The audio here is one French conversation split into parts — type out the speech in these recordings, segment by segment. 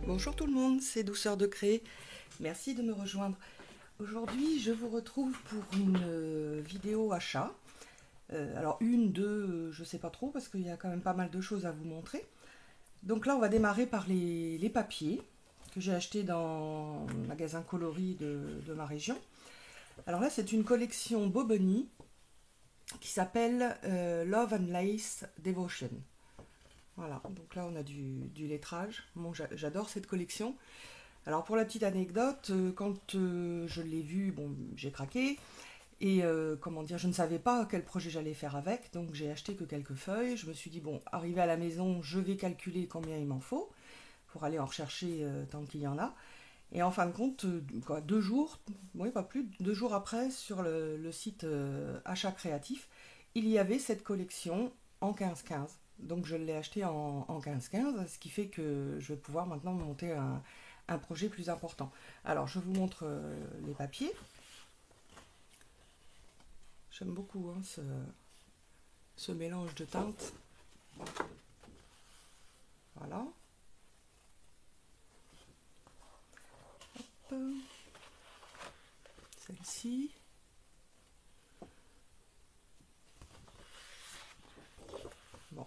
Bonjour tout le monde, c'est Douceur de Créer. Merci de me rejoindre. Aujourd'hui, je vous retrouve pour une vidéo achat. Alors une, deux, je sais pas trop parce qu'il y a quand même pas mal de choses à vous montrer. Donc là, on va démarrer par les papiers que j'ai achetés dans le magasin coloris de ma région. Alors là, c'est une collection Boboni qui s'appelle Love and Lace Devotion. Voilà, donc là on a du lettrage. Bon, j'adore cette collection. Alors pour la petite anecdote, quand je l'ai vue, bon, j'ai craqué. Et comment dire, je ne savais pas quel projet j'allais faire avec, donc j'ai acheté que quelques feuilles. Je me suis dit, bon, arrivé à la maison, je vais calculer combien il m'en faut pour aller en rechercher tant qu'il y en a. Et en fin de compte, quoi, 2 jours, oui, pas plus, 2 jours après, sur le site Achat Créatif, il y avait cette collection en 15-15. Donc je l'ai acheté en 15-15, ce qui fait que je vais pouvoir maintenant monter un projet plus important. Alors je vous montre les papiers. J'aime beaucoup hein, ce mélange de teintes. Voilà. Celle-ci. Bon,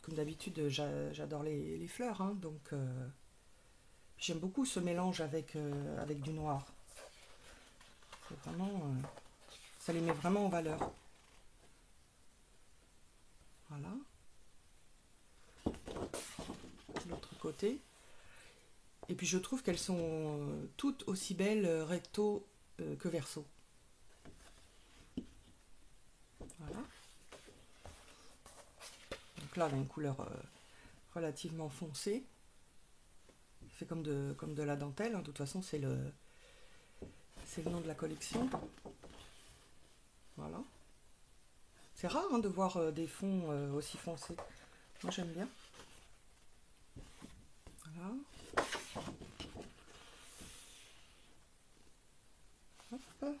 comme d'habitude, j'adore les fleurs, hein, donc j'aime beaucoup ce mélange avec du noir. C'est vraiment, ça les met vraiment en valeur. Voilà. L'autre côté. Et puis je trouve qu'elles sont toutes aussi belles recto que verso. Voilà. Donc là, on a une couleur relativement foncée. Il fait comme de la dentelle. Hein. De toute façon, c'est le nom de la collection. Voilà. C'est rare hein, de voir des fonds aussi foncés. Moi, j'aime bien. Voilà. Hop.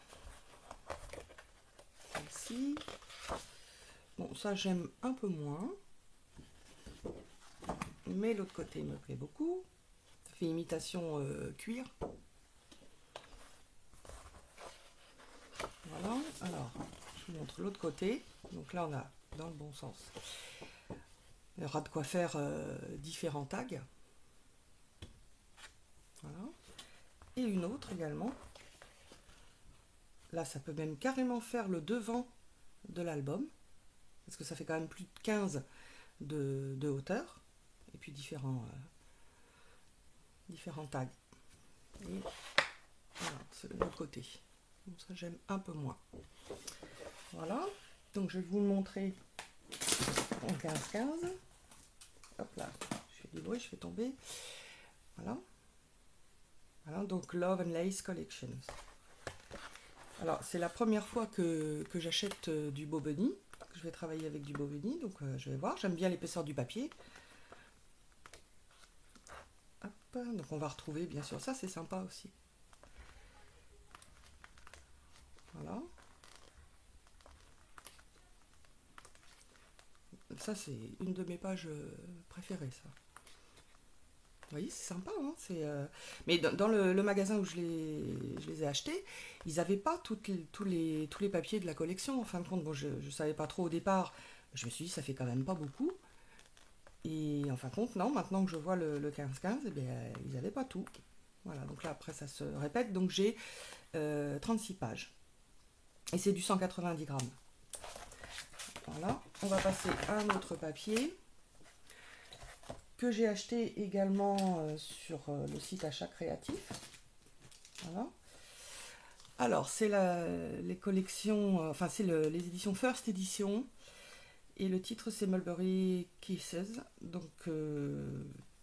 Celle-ci. Bon, ça, j'aime un peu moins. Mais l'autre côté me plaît beaucoup. Ça fait imitation cuir. Voilà. Alors, je vous montre l'autre côté. Donc là, on a dans le bon sens. Il y aura de quoi faire différents tags. Voilà. Et une autre également. Là, ça peut même carrément faire le devant de l'album. Parce que ça fait quand même plus de 15 de hauteur. Et puis différents tags. Et voilà, c'est de l'autre côté. Donc ça, j'aime un peu moins. Voilà. Donc, je vais vous le montrer en 15-15. Hop là, je fais du bruit, je fais tomber. Voilà. Voilà, donc Love and Lace Collections. Alors, c'est la première fois que j'achète du Boboni, que je vais travailler avec du Boboni, donc je vais voir. J'aime bien l'épaisseur du papier. Hop, donc on va retrouver, bien sûr, ça c'est sympa aussi. Voilà. Ça, c'est une de mes pages préférées, ça. Vous voyez, c'est sympa, hein mais dans le magasin où je les ai achetés, ils n'avaient pas tous les papiers de la collection. En fin de compte, bon, je ne savais pas trop au départ. Je me suis dit, ça fait quand même pas beaucoup. Et en fin de compte, non, maintenant que je vois le 15-15, eh bien, ils n'avaient pas tout. Voilà, donc là, après, ça se répète. Donc j'ai 36 pages. Et c'est du 190 grammes. Voilà, on va passer à un autre papier que j'ai acheté également sur le site Achat Créatif. Voilà. Alors, c'est les collections, enfin, c'est les éditions First Edition. Et le titre, c'est Mulberry Kisses. Donc,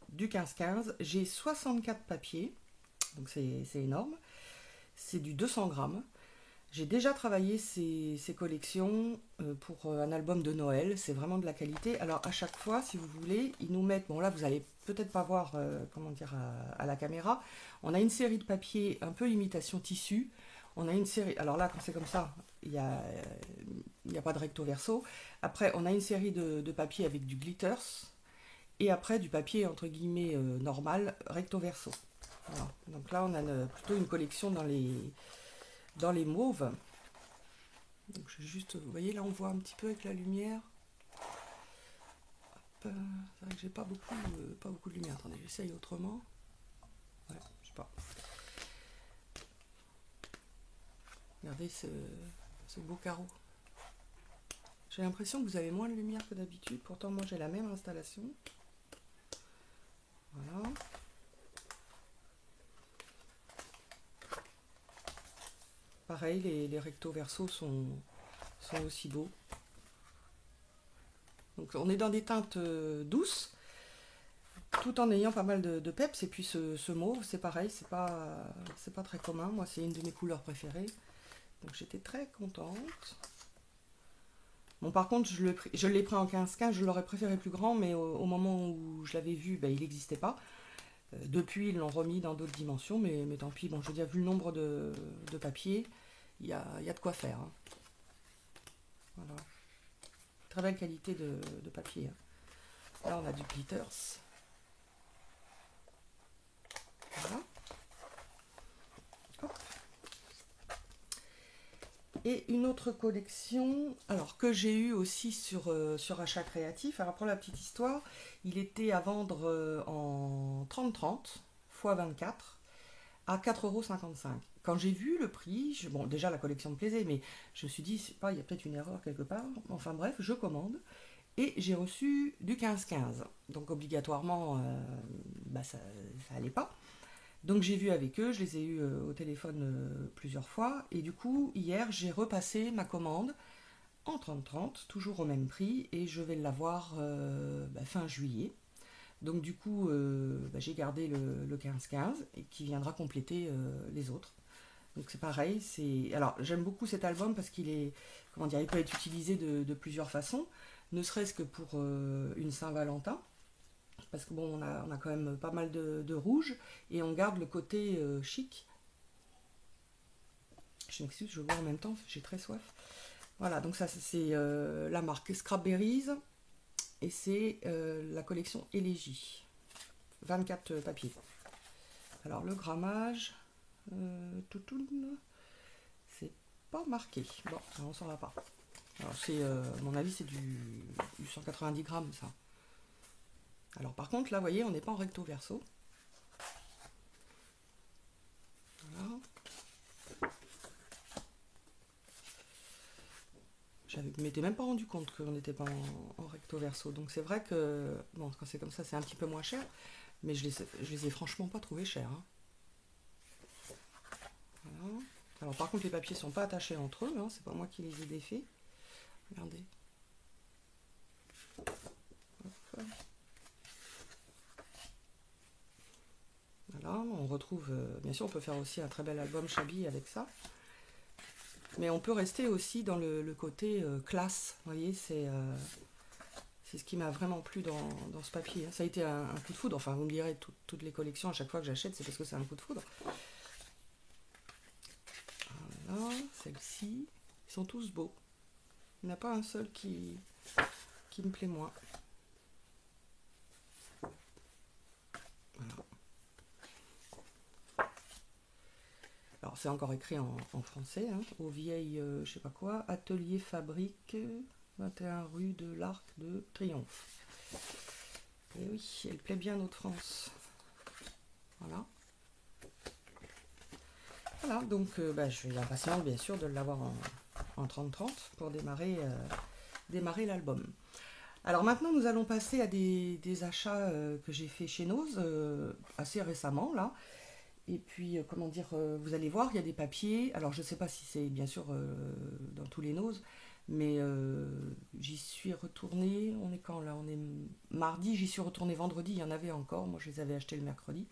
du 15-15. J'ai 64 papiers. Donc, c'est énorme. C'est du 200 grammes. J'ai déjà travaillé ces collections pour un album de Noël. C'est vraiment de la qualité. Alors, à chaque fois, si vous voulez, ils nous mettent. Bon, là, vous allez peut-être pas voir, comment dire, à la caméra. On a une série de papiers un peu imitation tissu. On a une série. Alors là, quand c'est comme ça, il n'y a pas de recto verso. Après, on a une série de papiers avec du glitters. et après du papier entre guillemets normal, recto verso. Voilà. Donc là on a plutôt une collection dans les mauves. Donc je vais juste, vous voyez là on voit un petit peu avec la lumière. C'est vrai que j'ai pas beaucoup de lumière. Attendez, j'essaye autrement. Ouais, je sais pas. Regardez ce beau carreau. J'ai l'impression que vous avez moins de lumière que d'habitude. Pourtant, moi, j'ai la même installation. Voilà. Pareil, les recto verso sont aussi beaux. Donc, on est dans des teintes douces, tout en ayant pas mal de peps. Et puis, ce mauve, c'est pareil, c'est pas très commun. Moi, c'est une de mes couleurs préférées. Donc, j'étais très contente. Bon, par contre, je l'ai pris en 15-15, je l'aurais préféré plus grand, mais au moment où je l'avais vu, ben, il n'existait pas. Depuis, ils l'ont remis dans d'autres dimensions, mais tant pis. Bon, je veux dire, vu le nombre de papiers, il y a de quoi faire. Hein. Voilà. Très belle qualité de papier. Hein. Là, on a du glitters. Voilà. Hop. Et une autre collection, alors que j'ai eu aussi sur Achat Créatif. Alors pour la petite histoire, il était à vendre en 30-30 x 24 à 4,55 €. Quand j'ai vu le prix, bon déjà la collection me plaisait, mais je me suis dit, c'est pas, il y a peut-être une erreur quelque part. Enfin bref, je commande et j'ai reçu du 15-15. Donc obligatoirement, ça allait pas. Donc j'ai vu avec eux, je les ai eus au téléphone plusieurs fois. Et du coup, hier, j'ai repassé ma commande en 30-30, toujours au même prix. Et je vais l'avoir fin juillet. Donc du coup, j'ai gardé le 15-15 et qui viendra compléter les autres. Donc c'est pareil. Alors j'aime beaucoup cet album parce qu'il est, comment dire, il peut être utilisé de plusieurs façons. Ne serait-ce que pour une Saint-Valentin. Parce que bon, on a quand même pas mal de rouge et on garde le côté chic. Je m'excuse, je bois en même temps, j'ai très soif. Voilà, donc ça c'est la marque Scrapberries et c'est la collection Élégie. 24 papiers. Alors le grammage, c'est pas marqué. Bon, on s'en va pas. Alors c'est, à mon avis, c'est du 190 grammes ça. Alors par contre, là, vous voyez, on n'est pas en recto verso. Voilà. Je ne m'étais même pas rendu compte qu'on n'était pas en recto verso. Donc c'est vrai que, bon, quand c'est comme ça, c'est un petit peu moins cher. Mais je les ai franchement pas trouvés chers. Hein. Voilà. Alors par contre, les papiers sont pas attachés entre eux. Hein, c'est pas moi qui les ai défaits. Regardez. Hop. Voilà, on retrouve, bien sûr, on peut faire aussi un très bel album Shabby avec ça. Mais on peut rester aussi dans le côté classe. Vous voyez, c'est ce qui m'a vraiment plu dans ce papier. Ça a été un coup de foudre. Enfin, vous me direz, toutes les collections, à chaque fois que j'achète, c'est parce que c'est un coup de foudre. Voilà, celle-ci. Ils sont tous beaux. Il n'y en a pas un seul qui me plaît moins. Voilà. Alors, c'est encore écrit en français, hein, aux vieilles, je sais pas quoi, Atelier Fabrique, 21 rue de l'Arc de Triomphe. Et oui, elle plaît bien notre France. Voilà. Voilà, donc je suis impatiente bien sûr de l'avoir en 30-30 pour démarrer l'album. Alors maintenant, nous allons passer à des achats que j'ai fait chez Nose assez récemment là. Et puis, comment dire, vous allez voir, il y a des papiers. Alors, je ne sais pas si c'est bien sûr dans tous les Nose, mais j'y suis retournée. On est quand là? On est mardi, j'y suis retournée vendredi. Il y en avait encore. Moi, je les avais achetés le mercredi.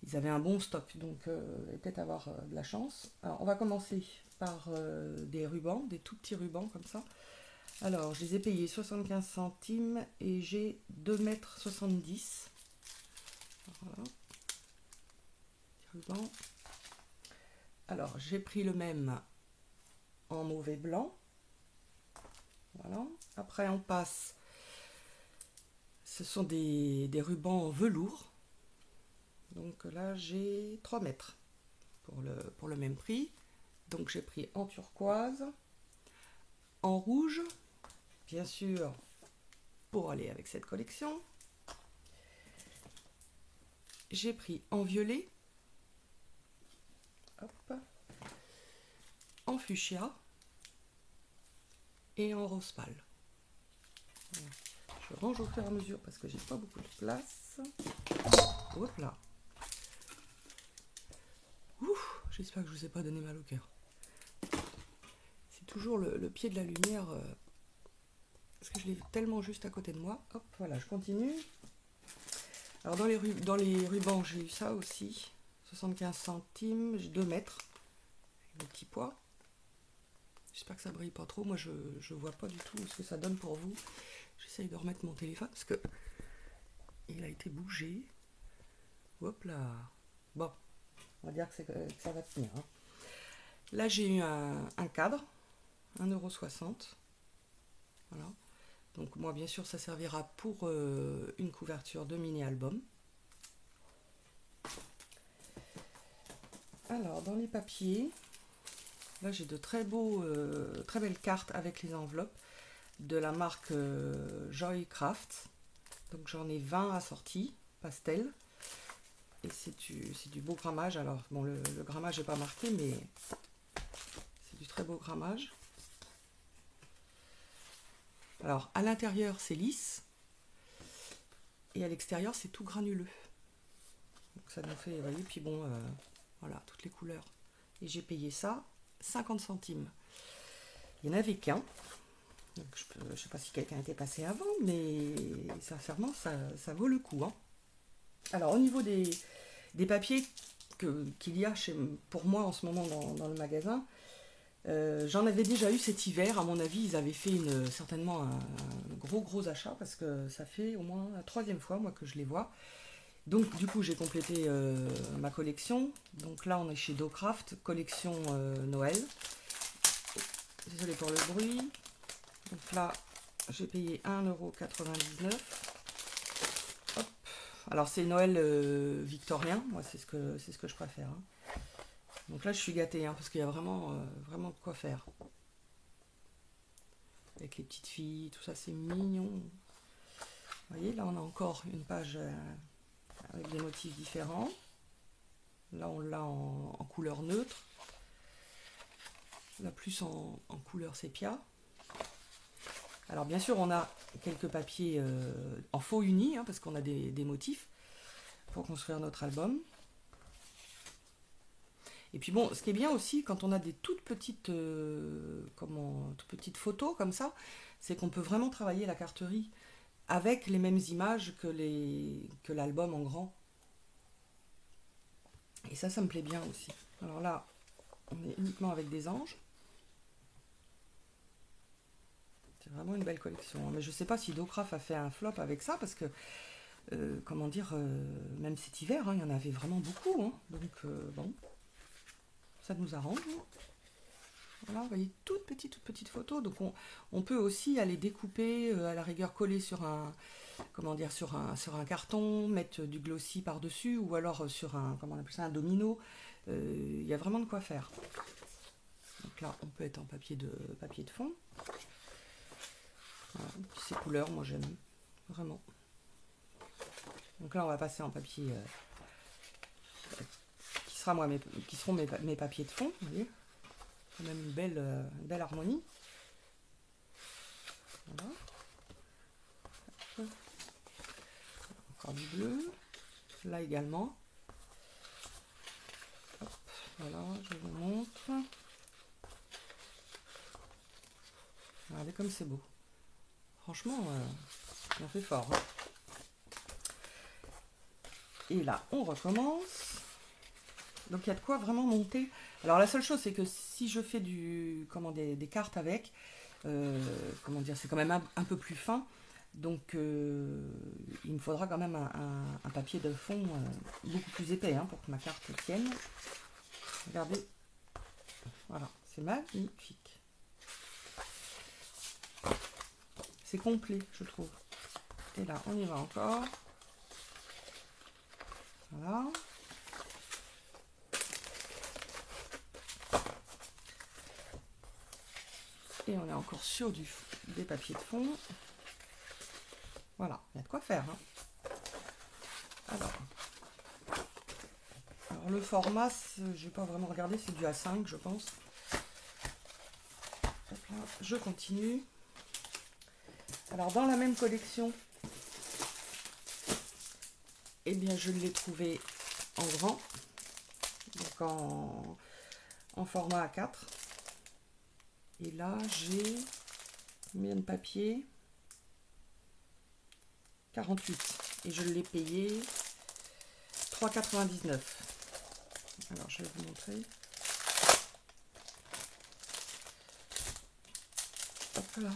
Ils avaient un bon stock, donc peut-être avoir de la chance. Alors, on va commencer par des rubans, des tout petits rubans comme ça. Alors, je les ai payés 75 centimes et j'ai 2,70 m. Voilà. Ruban. Alors, j'ai pris le même en mauve et blanc. Voilà. Après, on passe Ce sont des rubans en velours. Donc là, j'ai 3 mètres pour le même prix. Donc j'ai pris en turquoise, en rouge, bien sûr, pour aller avec cette collection. J'ai pris en violet, hop, en fuchsia et en rose pâle. Voilà. Je range au fur et à mesure parce que j'ai pas beaucoup de place. Hop là. Ouf, j'espère que je vous ai pas donné mal au cœur. C'est toujours le pied de la lumière parce que je l'ai tellement juste à côté de moi. Hop, voilà, je continue. Alors dans les rubans, j'ai eu ça aussi. 75 centimes, j'ai 2 mètres. Le petit pois. J'espère que ça brille pas trop. Moi, je vois pas du tout ce que ça donne pour vous. J'essaye de remettre mon téléphone parce que il a été bougé. Hop là. Bon, on va dire que ça va tenir. Hein. Là, j'ai eu un cadre, 1,60 €. Voilà. Donc moi, bien sûr, ça servira pour une couverture de mini-album. Alors, dans les papiers, là, j'ai de très belles cartes avec les enveloppes de la marque Joycraft. Donc j'en ai 20 assortis, pastel. Et c'est du beau grammage. Alors, bon, le grammage n'est pas marqué, mais c'est du très beau grammage. Alors, à l'intérieur, c'est lisse. Et à l'extérieur, c'est tout granuleux. Donc ça nous fait, vous voyez, puis bon, voilà, toutes les couleurs. Et j'ai payé ça 50 centimes. Il n'y en avait qu'un. Donc je ne sais pas si quelqu'un était passé avant, mais sincèrement, ça vaut le coup. Hein. Alors, au niveau des papiers qu'il y a pour moi en ce moment dans le magasin, j'en avais déjà eu cet hiver. À mon avis, ils avaient fait certainement un gros achat parce que ça fait au moins la 3e fois moi que je les vois. Donc du coup, j'ai complété ma collection. Donc là, on est chez Docraft, collection Noël. Désolée pour le bruit. Donc là, j'ai payé 1,99 €. Hop. Alors c'est Noël victorien, moi c'est ce que je préfère. Hein. Donc là je suis gâtée parce qu'il y a vraiment de quoi faire. Avec les petites filles, tout ça c'est mignon. Vous voyez, là on a encore une page avec des motifs différents. Là on l'a en couleur neutre. Là plus en couleur sépia. Alors bien sûr on a quelques papiers en faux uni parce qu'on a des motifs pour construire notre album. Et puis bon, ce qui est bien aussi quand on a des toutes petites photos comme ça, c'est qu'on peut vraiment travailler la carterie avec les mêmes images que l'album en grand. Et ça me plaît bien aussi. Alors là, on est uniquement avec des anges. C'est vraiment une belle collection. Mais je ne sais pas si Docraft a fait un flop avec ça, parce que, même cet hiver, il y en avait vraiment beaucoup. Hein. Donc, bon, ça nous arrange. Voilà, vous voyez, toutes petites photos. Donc, on peut aussi aller découper, à la rigueur coller sur un carton, mettre du glossy par-dessus, ou alors sur un domino. Il y a vraiment de quoi faire. Donc là, on peut être en papier de fond. Voilà. Ces couleurs, moi j'aime vraiment. Donc là, on va passer en papier qui seront mes papiers de fond. Vous voyez, quand même une belle harmonie. Voilà. Encore du bleu. Là également. Hop, voilà, je vous montre. Regardez comme c'est beau. Franchement, on fait fort. Hein. Et là, on recommence. Donc il y a de quoi vraiment monter. Alors la seule chose, c'est que si je fais des cartes avec, c'est quand même un peu plus fin. Donc il me faudra quand même un papier de fond beaucoup plus épais pour que ma carte tienne. Regardez. Voilà, c'est magnifique. C'est complet, je trouve. Et là, on y va encore. Voilà. Et on est encore sur des papiers de fond. Voilà, il y a de quoi faire. Hein. Alors, le format, je n'ai pas vraiment regardé, c'est du A5, je pense. Hop là, je continue. Alors, dans la même collection, eh bien, je l'ai trouvé en grand, donc en format A4. Et là, j'ai combien de papier? 48. Et je l'ai payé 3,99. Alors, je vais vous montrer. Hop là.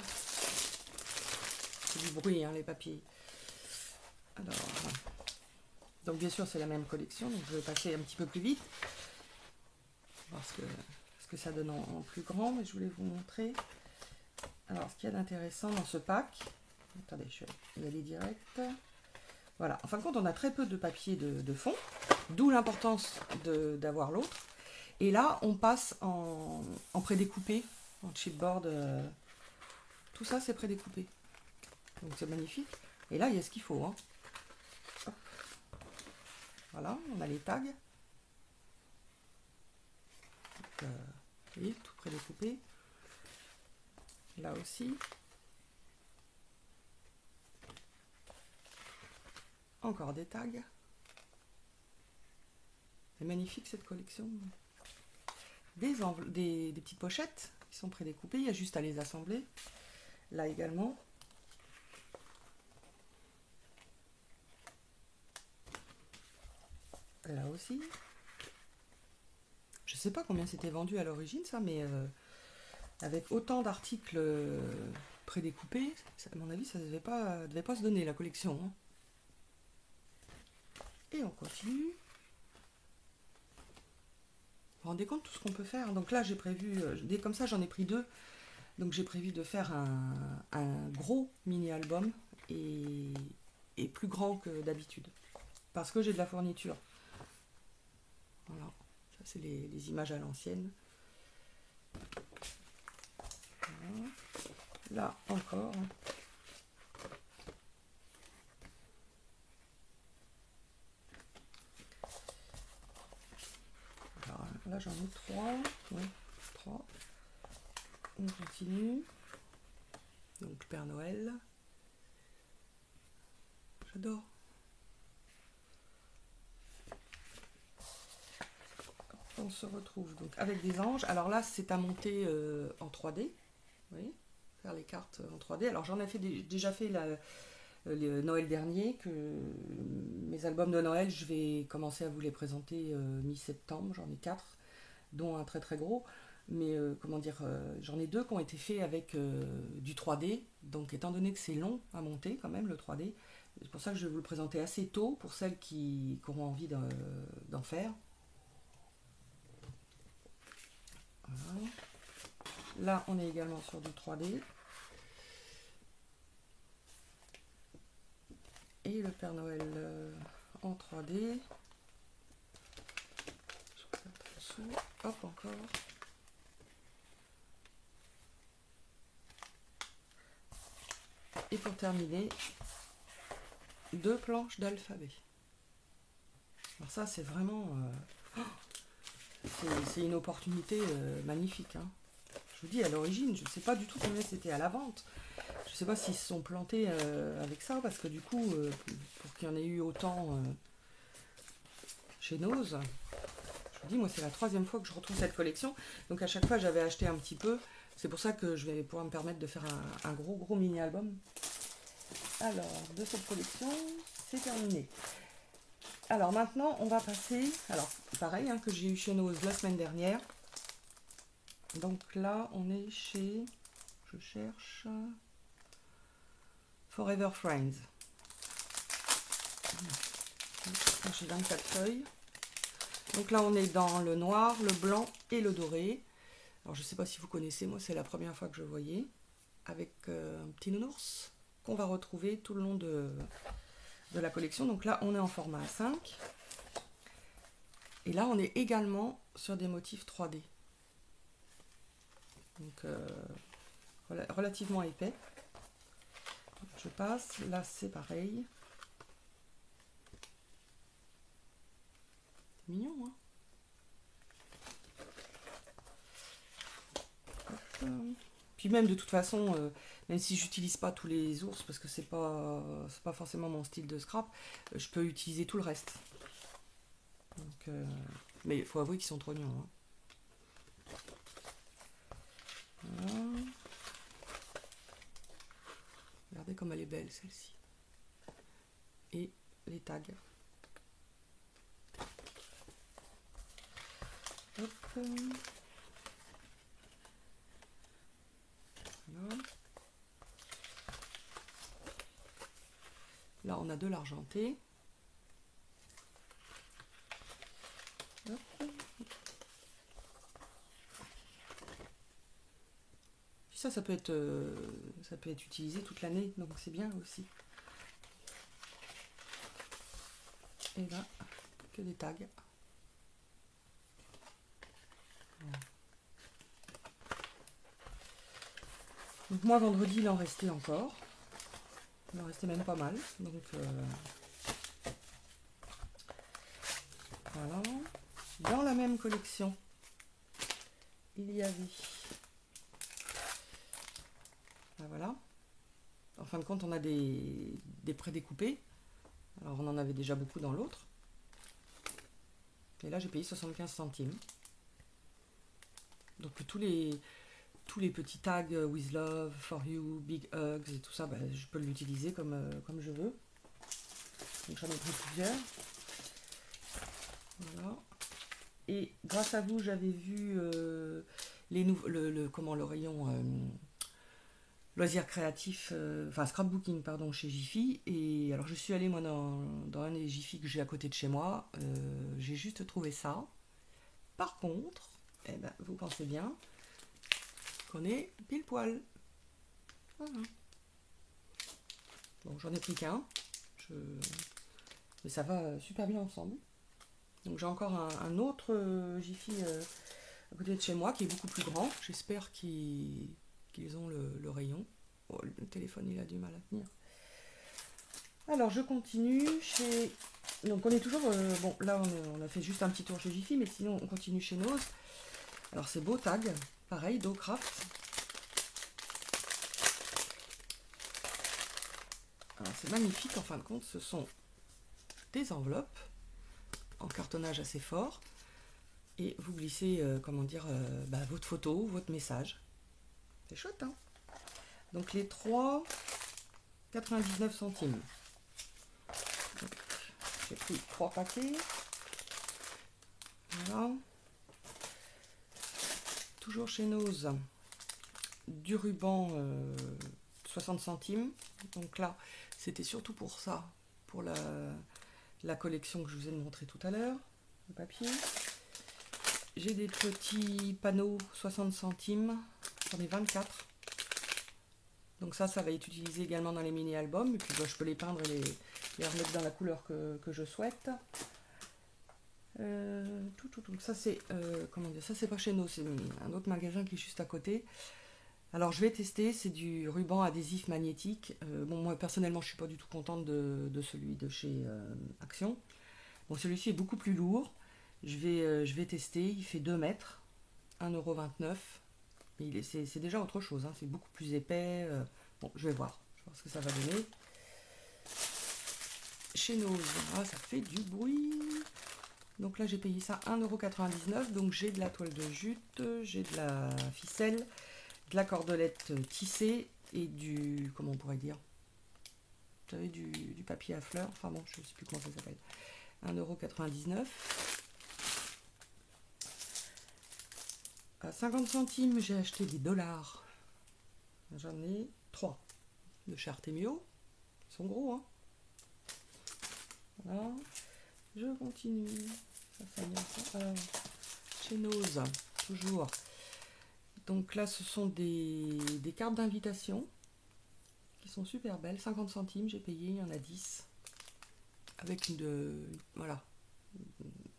C'est du bruit, hein, les papiers. Alors, donc bien sûr, c'est la même collection. Donc, je vais passer un petit peu plus vite. Voir ce que ça donne en plus grand. Mais je voulais vous montrer. Alors, ce qu'il y a d'intéressant dans ce pack. Attendez, je vais y aller direct. Voilà. En fin de compte, on a très peu de papier de fond. D'où l'importance d'avoir l'autre. Et là, on passe en prédécoupé, en chipboard. Tout ça, c'est prédécoupé. Donc, c'est magnifique. Et là, il y a ce qu'il faut. Hein. Voilà, on a les tags. Donc, vous voyez, tout prédécoupé. Là aussi. Encore des tags. C'est magnifique cette collection. Des petites pochettes qui sont prédécoupées. Il y a juste à les assembler. Là également. Là aussi. Je ne sais pas combien c'était vendu à l'origine ça, mais avec autant d'articles prédécoupés, à mon avis, ça ne devait pas se donner la collection. Hein. Et on continue. Vous vous rendez compte tout ce qu'on peut faire? Donc là, j'ai prévu, comme ça, j'en ai pris 2. Donc j'ai prévu de faire un gros mini-album et plus grand que d'habitude. Parce que j'ai de la fourniture. Voilà, ça c'est les images à l'ancienne. Voilà. Là encore. Alors, là j'en ai 3. Oui, 3. On continue. Donc Père Noël. J'adore. On se retrouve donc avec des anges. Alors là, c'est à monter en 3D. Vous voyez, faire les cartes en 3D. Alors j'en ai déjà fait le Noël dernier. Mes albums de Noël, je vais commencer à vous les présenter mi-septembre. J'en ai 4, dont un très très gros. Mais comment dire, j'en ai 2 qui ont été faits avec du 3D. Donc étant donné que c'est long à monter quand même le 3D, c'est pour ça que je vais vous le présenter assez tôt pour celles qui auront envie d'en faire. Voilà. Là, on est également sur du 3D. Et le Père Noël en 3D. Hop, encore. Et pour terminer, 2 planches d'alphabet. Alors ça, c'est vraiment... c'est une opportunité magnifique. Hein. Je vous dis, à l'origine, je ne sais pas du tout combien c'était à la vente. Je ne sais pas s'ils se sont plantés avec ça, parce que du coup, pour qu'il y en ait eu autant chez Nose, je vous dis, moi, c'est la 3e fois que je retrouve cette collection. Donc, à chaque fois, j'avais acheté un petit peu. C'est pour ça que je vais pouvoir me permettre de faire un gros mini-album. Alors, de cette collection, c'est terminé. Alors, maintenant, on va passer... Alors, pareil, hein, que j'ai eu chez Nose la semaine dernière. Donc là, on est chez... Je cherche... Forever Friends. J'ai 24 feuilles. Donc là, on est dans le noir, le blanc et le doré. Alors, je ne sais pas si vous connaissez, moi, c'est la première fois que je voyais. Avec un petit nounours qu'on va retrouver tout le long de la collection. Donc là, on est en format A5. Et là, on est également sur des motifs 3D. Donc, relativement épais. Je passe. Là, c'est pareil. C'est mignon, hein? Hop. Puis même, de toute façon, même si j'utilise pas tous les ours, parce que c'est pas forcément mon style de scrap, je peux utiliser tout le reste. Donc, mais il faut avouer qu'ils sont trop mignons, hein. Voilà. Regardez comme elle est belle, celle-ci. Et les tags. Hop. Voilà. Là, on a de l'argenté. Hop. Puis ça peut être utilisé toute l'année, donc c'est bien aussi. Et là, que des tags. Voilà. Donc moi, vendredi, il en restait encore. Il en restait même pas mal. Donc voilà. Dans la même collection, il y avait... Ben voilà. En fin de compte, on a des prédécoupés. Alors, on en avait déjà beaucoup dans l'autre. Et là, j'ai payé 75 centimes. Donc, tous les petits tags with love, for you, big hugs et tout ça, ben, je peux l'utiliser comme je veux. Donc, j'en ai pris plusieurs. Voilà. Et grâce à vous, j'avais vu le rayon loisirs créatifs, enfin scrapbooking, pardon, chez Jiffy. Et alors, je suis allée, moi, dans un des Jiffy que j'ai à côté de chez moi. J'ai juste trouvé ça. Par contre, eh ben, vous pensez bien qu'on est pile poil. Voilà. Bon, j'en ai pris qu'un. Mais ça va super bien ensemble. Donc j'ai encore un autre Jiffy à côté de chez moi qui est beaucoup plus grand. J'espère qu'ils ont le rayon. Oh, le téléphone il a du mal à tenir. Alors je continue chez... Donc on est toujours... bon là on a fait juste un petit tour chez Jiffy, mais sinon on continue chez Nose. Alors c'est beau tag, pareil, DoCraft. Alors c'est magnifique en fin de compte, ce sont des enveloppes en cartonnage assez fort et vous glissez votre photo, votre message. C'est chouette, hein? Donc les 3, 99 centimes. J'ai pris 3 paquets. Voilà. Toujours chez Nose, du ruban 60 centimes. Donc là, c'était surtout pour ça, pour la collection que je vous ai montré tout à l'heure, le papier. J'ai des petits panneaux 60 centimes, j'en ai 24. Donc ça va être utilisé également dans les mini-albums. Et puis je peux les peindre et les remettre dans la couleur que je souhaite. Donc ça c'est, ça c'est pas chez nous, c'est un autre magasin qui est juste à côté. Alors je vais tester, c'est du ruban adhésif magnétique. Bon, moi personnellement je suis pas du tout contente de celui de chez Action. Bon, celui-ci est beaucoup plus lourd. Je vais tester, il fait 2 mètres, 1,29 €. C'est déjà autre chose, hein. C'est beaucoup plus épais. Bon, je vais voir ce que ça va donner. Chez Nose, ça fait du bruit. Donc là j'ai payé ça 1,99 €. Donc j'ai de la toile de jute, j'ai de la ficelle, de la cordelette tissée et du, comment on pourrait dire, vous savez, du papier à fleurs. Enfin bon, je ne sais plus comment ça s'appelle. 1,99 €. À 50 centimes, j'ai acheté des dollars. J'en ai 3 de chez Artemio. Ils sont gros, hein. Voilà. Je continue. Alors, chez Nose, toujours. Donc là, ce sont des cartes d'invitation qui qui sont super belles. 50 centimes, j'ai payé, il y en a 10. Avec voilà,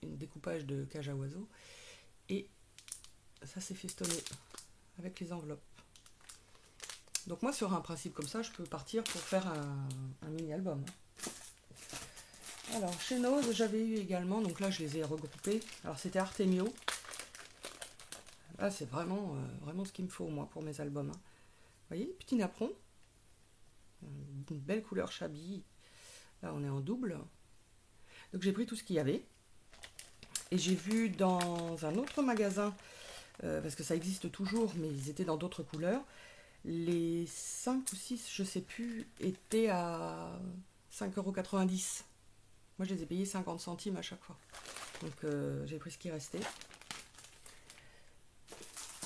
une découpage de cage à oiseaux. Et ça s'est festonné avec les enveloppes. Donc moi, sur un principe comme ça, je peux partir pour faire un mini-album. Alors, chez Nose, j'avais eu également, donc là, je les ai regroupés. Alors, c'était Artemio. Là, c'est vraiment, vraiment ce qu'il me faut, moi, pour mes albums. Vous voyez, petit napperon. Une belle couleur chablis. Là, on est en double. Donc, j'ai pris tout ce qu'il y avait. Et j'ai vu dans un autre magasin, parce que ça existe toujours, mais ils étaient dans d'autres couleurs, les 5 ou 6, je sais plus, étaient à 5,90 €. Moi, je les ai payés 50 centimes à chaque fois. Donc, j'ai pris ce qui restait.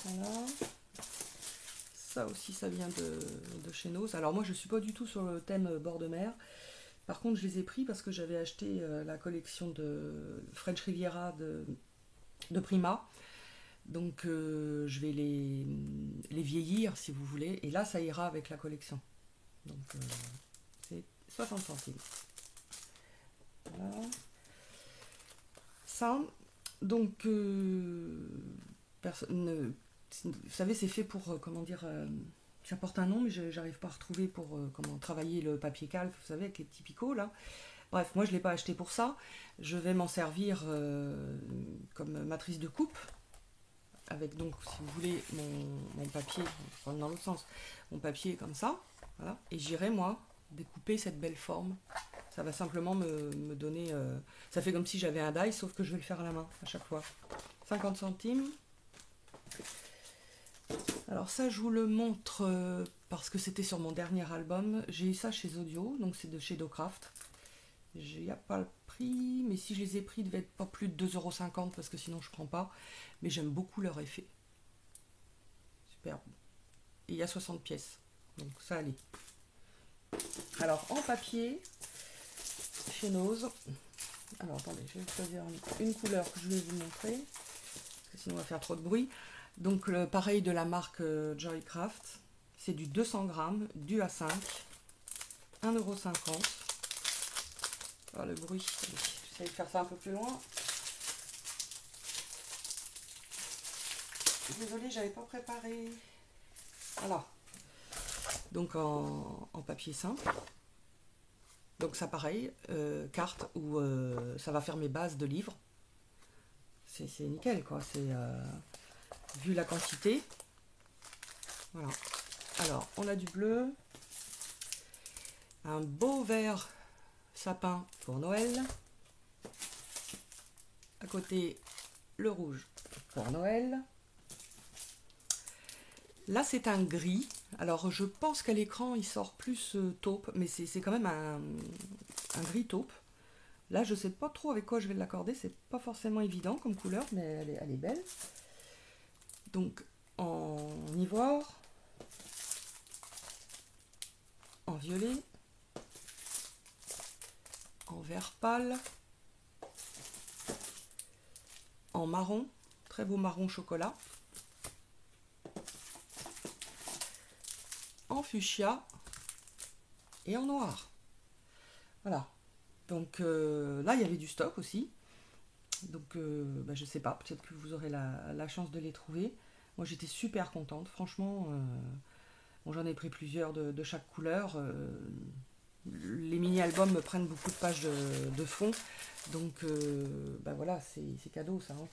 Voilà. Ça aussi, ça vient de chez Nose. Alors, moi, je ne suis pas du tout sur le thème bord de mer. Par contre, je les ai pris parce que j'avais acheté la collection de French Riviera de Prima. Donc, je vais les vieillir, si vous voulez. Et là, ça ira avec la collection. Donc, c'est 60 centimes. Voilà. Ça, donc, vous savez, c'est fait pour, comment dire, ça porte un nom, mais j'arrive pas à retrouver pour comment travailler le papier calque, vous savez, avec les petits picots, là. Bref, moi, je ne l'ai pas acheté pour ça. Je vais m'en servir comme matrice de coupe. Avec donc, si vous voulez, mon papier, dans l'autre sens, mon papier comme ça, voilà, et j'irai, moi, découper cette belle forme. Ça va simplement me donner, ça fait comme si j'avais un die, sauf que je vais le faire à la main, à chaque fois. 50 centimes. Alors ça, je vous le montre parce que c'était sur mon dernier album. J'ai eu ça chez Audio, donc c'est de chez Docraft. Il n'y a pas le prix, mais si je les ai pris, il devait être pas plus de 2,50 € parce que sinon je prends pas. Mais j'aime beaucoup leur effet. Superbe. Et il y a 60 pièces, donc ça allait. Alors en papier, chez Nose. Alors attendez, je vais choisir une couleur que je vais vous montrer, parce que sinon on va faire trop de bruit. Donc pareil de la marque Joycraft. C'est du 200 grammes, du A5, 1,50 €. Ah, le bruit, j'essaie de faire ça un peu plus loin. Désolée, j'avais pas préparé. Voilà. Donc en papier simple. Donc ça pareil, carte où ça va faire mes bases de livres. C'est nickel quoi. C'est vu la quantité. Voilà. Alors on a du bleu, un beau vert sapin pour Noël. À côté, le rouge pour Noël. Là, c'est un gris. Alors, je pense qu'à l'écran, il sort plus taupe, mais c'est quand même un gris taupe. Là, je ne sais pas trop avec quoi je vais l'accorder. C'est pas forcément évident comme couleur, mais elle est belle. Donc, en ivoire, en violet, en vert pâle, en marron, très beau marron chocolat, en fuchsia et en noir. Voilà. Donc là, il y avait du stock aussi. Donc je sais pas, peut-être que vous aurez la chance de les trouver. Moi, j'étais super contente, franchement. Bon, j'en ai pris plusieurs de chaque couleur. Les mini-albums me prennent beaucoup de pages de fond. Donc voilà, c'est cadeau ça. Hein.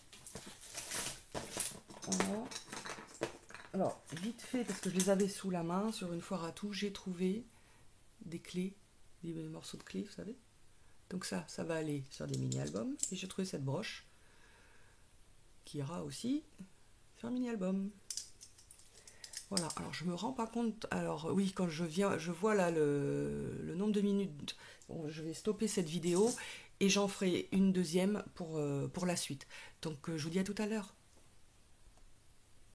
Voilà. Alors, vite fait, parce que je les avais sous la main, sur une foire à tout, j'ai trouvé des clés, des morceaux de clés, vous savez. Donc ça va aller sur des mini-albums. Et j'ai trouvé cette broche qui ira aussi sur un mini-album. Voilà, alors je me rends pas compte, alors oui, quand je vois là le nombre de minutes, bon, je vais stopper cette vidéo et j'en ferai une deuxième pour la suite. Donc je vous dis à tout à l'heure.